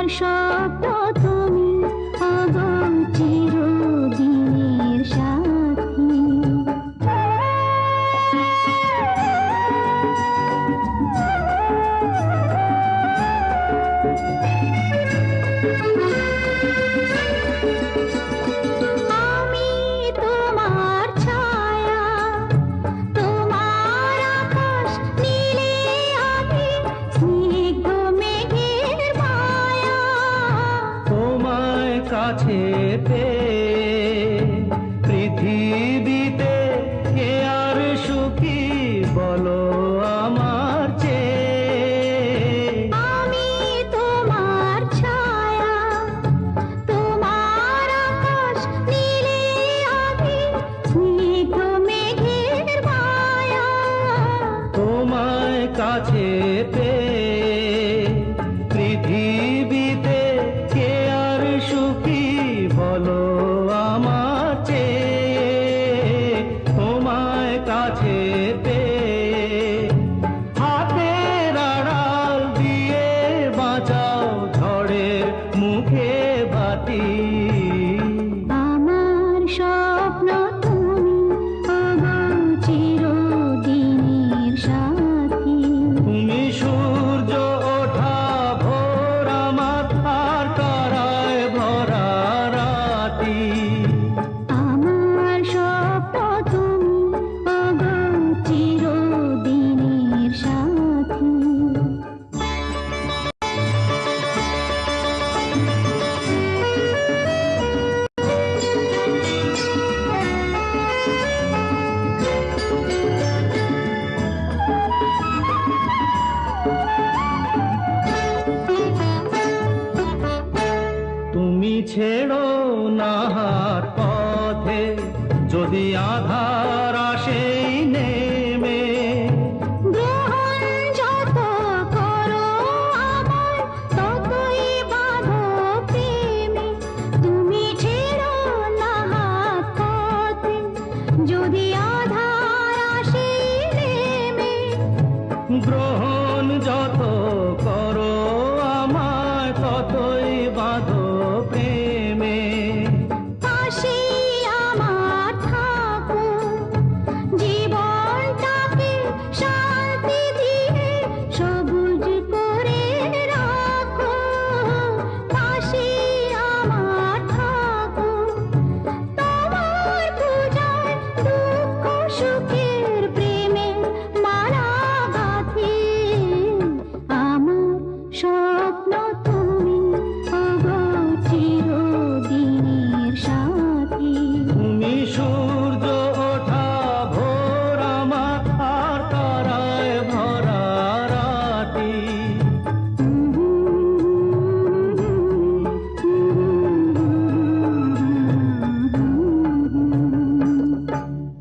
স্বপ্ন তুমি আগো চিরদিনের সাথী। আমি তোমার ছায়া, তোমার আকাশ নীলে আমি স্নিগ্ধ মেঘের মায়া। তোমায় কাছে পেয়ে পৃথিবীতে কে আর সুখী বলো আমার চেয়ে। আমি তোমার ছায়া, তোমার আকাশ নীলে আমি স্নিগ্ধ মেঘের মায়া। তোমায় কাছে পেয়ে পৃথিবীতে কে আর সুখী বলো আমার চেয়ে। তোমায় কাছে পেয়ে হাতের আড়াল দিয়ে বাঁচাও ঝড়ের মুখে বাতি। আমার স্বপ্ন তুমি আগো চিরদিনের সাথী। তুমি সূর্য ওঠা ভোর আমার আর তারায় ভরা রাতি। আমার স্বপ্ন তুমি আগো চিরদিনের সাথী। তুমি ছেড়ো না হার পথে যদি আধার